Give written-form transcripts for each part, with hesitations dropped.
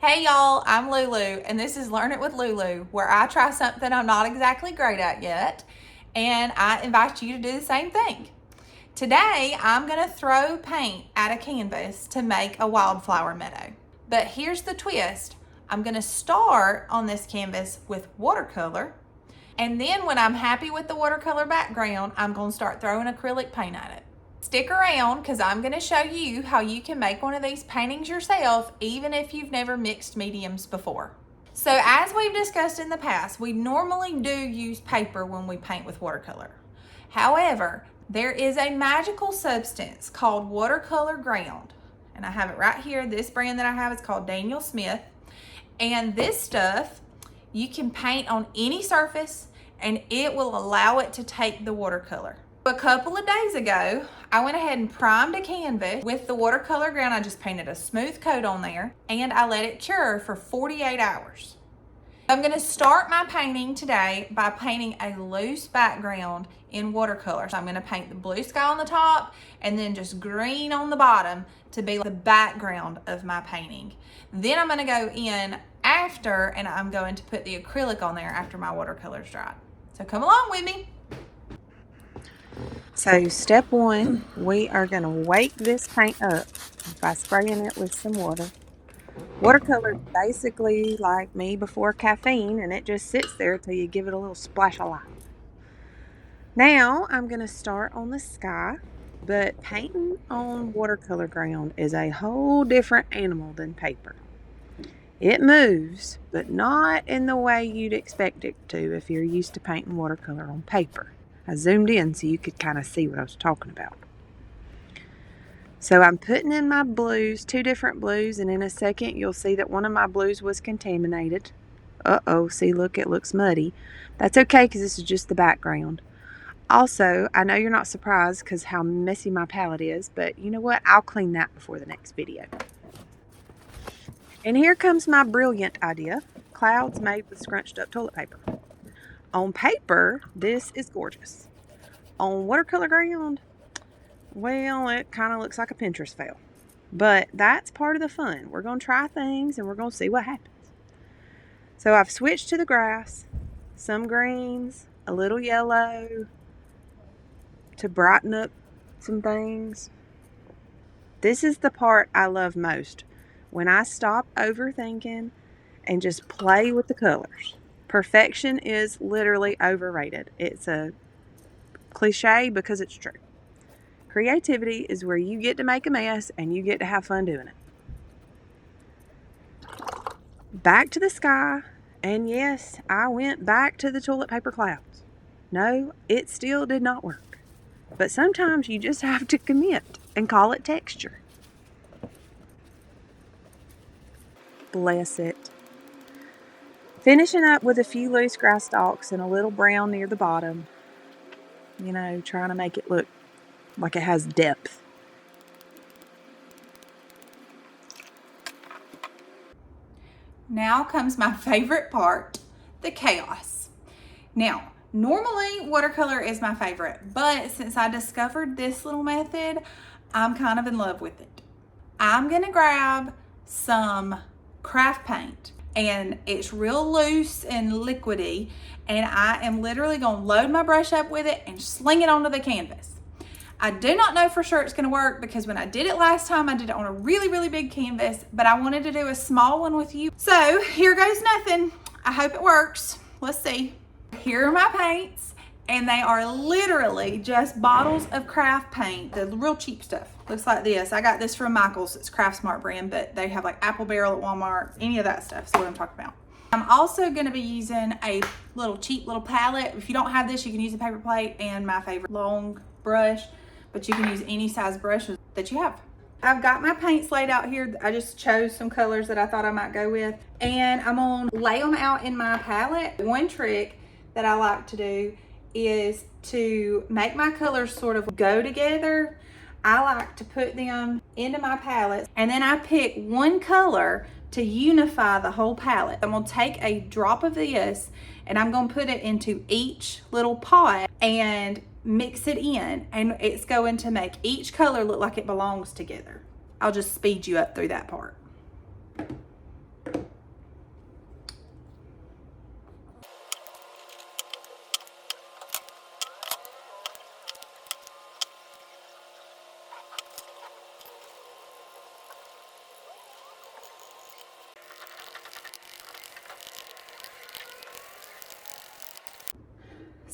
Hey y'all, I'm Lulu, and this is Learn It with Lulu, where I try something I'm not exactly great at yet, and I invite you to do the same thing. Today, I'm gonna throw paint at a canvas to make a wildflower meadow. But here's the twist. I'm gonna start on this canvas with watercolor, and then when I'm happy with the watercolor background, I'm gonna start throwing acrylic paint at it. Stick around because I'm going to show you how you can make one of these paintings yourself even if you've never mixed mediums before. So as we've discussed in the past, we normally do use paper when we paint with watercolor. However, there is a magical substance called watercolor ground, and I have it right here. This brand that I have is called Daniel Smith, and this stuff you can paint on any surface and it will allow it to take the watercolor. A couple of days ago, I went ahead and primed a canvas with the watercolor ground. I just painted a smooth coat on there and I let it cure for 48 hours. I'm going to start my painting today by painting a loose background in watercolor. So I'm going to paint the blue sky on the top and then just green on the bottom to be the background of my painting. Then I'm going to go in after and I'm going to put the acrylic on there after my watercolor's dried. So come along with me. So step one, we are going to wake this paint up by spraying it with some water. Watercolor is basically like me before caffeine, and it just sits there till you give it a little splash of light. Now I'm going to start on the sky, but painting on watercolor ground is a whole different animal than paper. It moves, but not in the way you'd expect it to if you're used to painting watercolor on paper. I zoomed in so you could kind of see what I was talking about. So I'm putting in my blues, 2 different blues, and in a second you'll see that one of my blues was contaminated. Uh-oh, see, look, it looks muddy. That's okay because this is just the background. Also, I know you're not surprised because how messy my palette is, but you know what? I'll clean that before the next video. And here comes my brilliant idea, clouds made with scrunched up toilet paper. On paper, this is gorgeous. On watercolor ground, well, it kind of looks like a Pinterest fail. But that's part of the fun. We're going to try things and we're going to see what happens. So I've switched to the grass, some greens, a little yellow to brighten up some things. This is the part I love most, when I stop overthinking and just play with the colors. Perfection is literally overrated. It's a cliche because it's true. Creativity is where you get to make a mess and you get to have fun doing it. Back to the sky, and yes, I went back to the toilet paper clouds. No, it still did not work. But sometimes you just have to commit and call it texture. Bless it. Finishing up with a few loose grass stalks and a little brown near the bottom. You know, trying to make it look like it has depth. Now comes my favorite part, the chaos. Now, normally watercolor is my favorite, but since I discovered this little method, I'm kind of in love with it. I'm gonna grab some craft paint, and it's real loose and liquidy, and I am literally gonna load my brush up with it and sling it onto the canvas. I do not know for sure it's gonna work because when I did it last time, I did it on a really, really big canvas, but I wanted to do a small one with you. So here goes nothing. I hope it works. Let's see. Here are my paints, and they are literally just bottles of craft paint, the real cheap stuff. Looks like this. I got this from Michael's. It's Craft Smart brand, but they have like Apple Barrel at Walmart, any of that stuff. That's what I'm talking about. I'm also going to be using a little cheap little palette. If you don't have this, you can use a paper plate and my favorite long brush, but you can use any size brushes that you have. I've got my paints laid out here. I just chose some colors that I thought I might go with, and I'm gonna lay them out in my palette. One trick that I like to do is to make my colors sort of go together. I like to put them into my palette, and then I pick one color to unify the whole palette. I'm gonna take a drop of this and I'm gonna put it into each little pot and mix it in, and it's going to make each color look like it belongs together. I'll just speed you up through that part.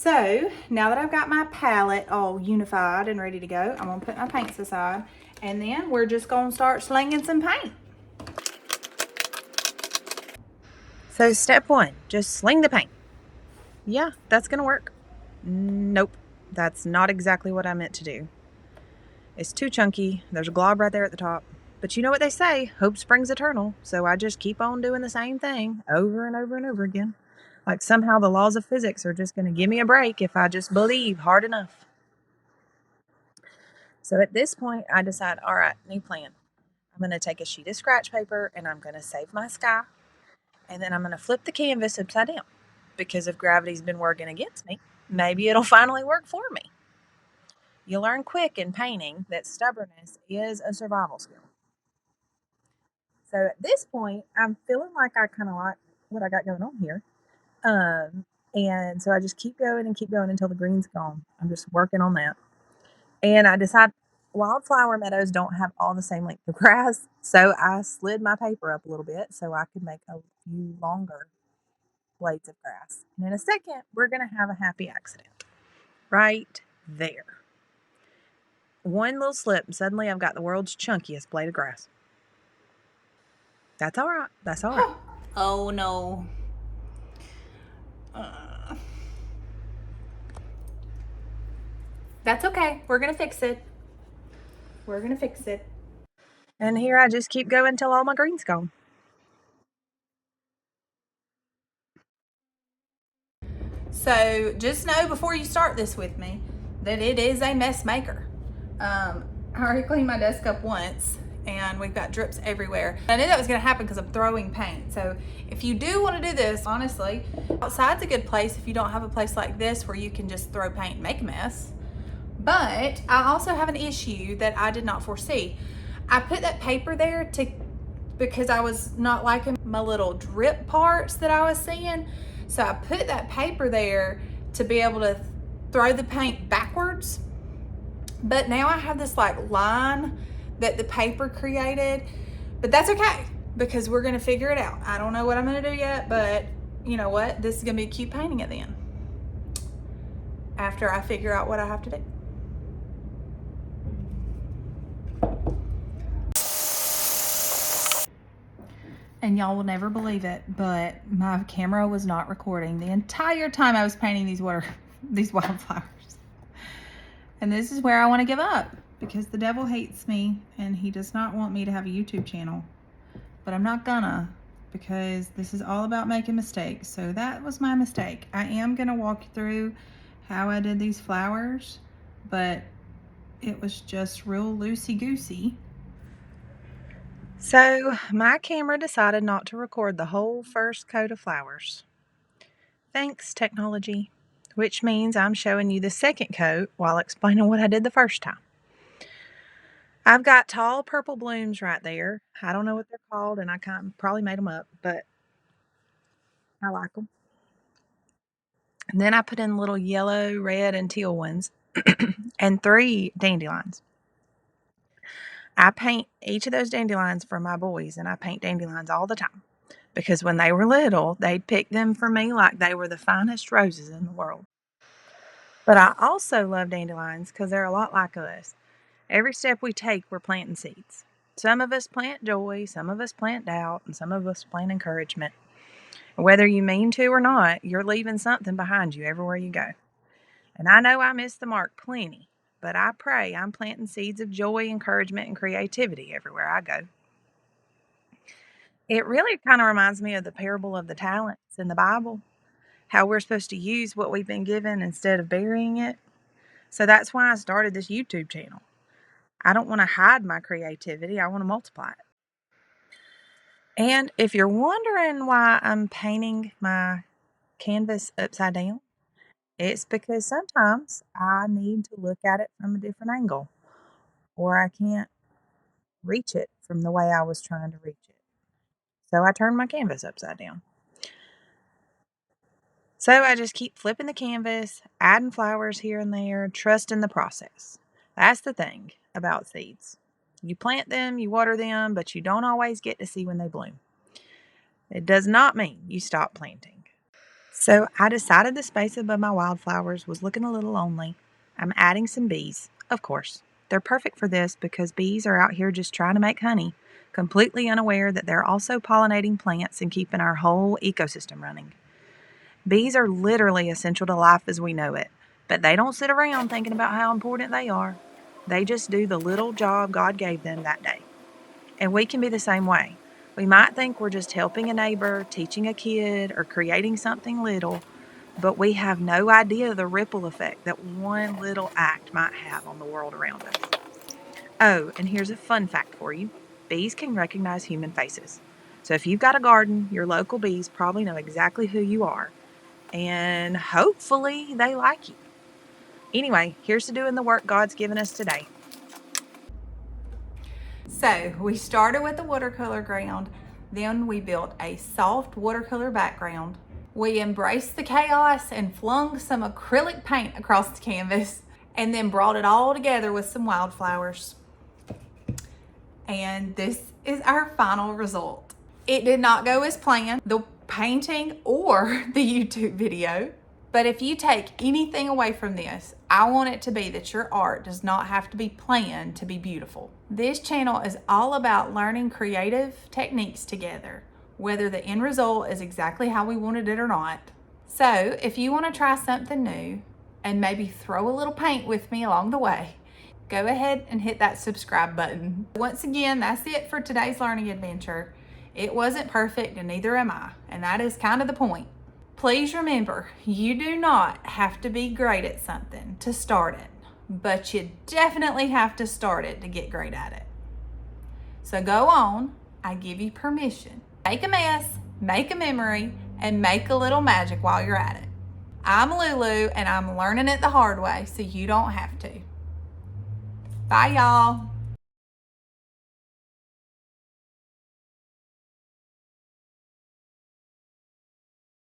So now that I've got my palette all unified and ready to go, I'm gonna put my paints aside, and then we're just gonna start slinging some paint. So step one, just sling the paint. Yeah, that's gonna work. Nope, that's not exactly what I meant to do. It's too chunky. There's a glob right there at the top. But you know what they say, hope springs eternal. So I just keep on doing the same thing over and over and over again. Like somehow the laws of physics are just going to give me a break if I just believe hard enough. So at this point, I decide, all right, new plan. I'm going to take a sheet of scratch paper and I'm going to save my sky. And then I'm going to flip the canvas upside down. Because if gravity's been working against me, maybe it'll finally work for me. You learn quick in painting that stubbornness is a survival skill. So at this point, I'm feeling like I kind of like what I got going on here. And so I just keep going and keep going until the green's gone. I'm just working on that. And I decide wildflower meadows don't have all the same length of grass. So I slid my paper up a little bit so I could make a few longer blades of grass. And in a second, we're going to have a happy accident right there. One little slip, and suddenly I've got the world's chunkiest blade of grass. That's all right. That's all right. Oh no. That's okay. We're gonna fix it. We're gonna fix it. And here I just keep going till all my green's gone. So just know before you start this with me that it is a mess maker. I already cleaned my desk up once and we've got drips everywhere. I knew that was gonna happen because I'm throwing paint. So if you do wanna do this, honestly, outside's a good place if you don't have a place like this where you can just throw paint and make a mess. But I also have an issue that I did not foresee. I put that paper there because I was not liking my little drip parts that I was seeing. So I put that paper there to be able to throw the paint backwards. But now I have this like line that the paper created, but that's okay because we're gonna figure it out. I don't know what I'm gonna do yet, but you know what? This is gonna be a cute painting at the end after I figure out what I have to do. And y'all will never believe it, but my camera was not recording the entire time I was painting these wildflowers. And this is where I want to give up because the devil hates me and he does not want me to have a YouTube channel. But I'm not gonna because this is all about making mistakes. So that was my mistake. I am gonna walk you through how I did these flowers, but it was just real loosey-goosey. So my camera decided not to record the whole first coat of flowers. Thanks, technology. Which means I'm showing you the second coat while explaining what I did the first time. I've got tall purple blooms right there. I don't know what they're called, and I probably made them up, but I like them. And then I put in little yellow, red, and teal ones, and 3 dandelions. I paint each of those dandelions for my boys, and I paint dandelions all the time. Because when they were little, they'd pick them for me like they were the finest roses in the world. But I also love dandelions because they're a lot like us. Every step we take, we're planting seeds. Some of us plant joy, some of us plant doubt, and some of us plant encouragement. Whether you mean to or not, you're leaving something behind you everywhere you go. And I know I miss the mark plenty, but I pray I'm planting seeds of joy, encouragement, and creativity everywhere I go. It really kind of reminds me of the parable of the talents in the Bible, how we're supposed to use what we've been given instead of burying it. So that's why I started this YouTube channel. I don't want to hide my creativity, I want to multiply it. And if you're wondering why I'm painting my canvas upside down, it's because sometimes I need to look at it from a different angle, or I can't reach it from the way I was trying to reach it. So I turned my canvas upside down. So I just keep flipping the canvas, adding flowers here and there, trusting the process. That's the thing about seeds. You plant them, you water them, but you don't always get to see when they bloom. It does not mean you stop planting. So I decided the space above my wildflowers was looking a little lonely. I'm adding some bees, of course. They're perfect for this because bees are out here just trying to make honey, completely unaware that they're also pollinating plants and keeping our whole ecosystem running. Bees are literally essential to life as we know it, but they don't sit around thinking about how important they are. They just do the little job God gave them that day. And we can be the same way. We might think we're just helping a neighbor, teaching a kid, or creating something little, but we have no idea the ripple effect that one little act might have on the world around us. Oh, and here's a fun fact for you. Bees can recognize human faces. So if you've got a garden, your local bees probably know exactly who you are, and hopefully they like you. Anyway, here's to doing the work God's given us today. So we started with the watercolor ground, then we built a soft watercolor background. We embraced the chaos and flung some acrylic paint across the canvas, and then brought it all together with some wildflowers. And this is our final result. It did not go as planned, the painting or the YouTube video. But if you take anything away from this, I want it to be that your art does not have to be planned to be beautiful. This channel is all about learning creative techniques together, whether the end result is exactly how we wanted it or not. So if you want to try something new and maybe throw a little paint with me along the way, go ahead and hit that subscribe button. Once again, that's it for today's learning adventure. It wasn't perfect and neither am I, and that is kind of the point. Please remember, you do not have to be great at something to start it, but you definitely have to start it to get great at it. So go on, I give you permission. Make a mess, make a memory, and make a little magic while you're at it. I'm Lulu, and I'm learning it the hard way so you don't have to. Bye, y'all.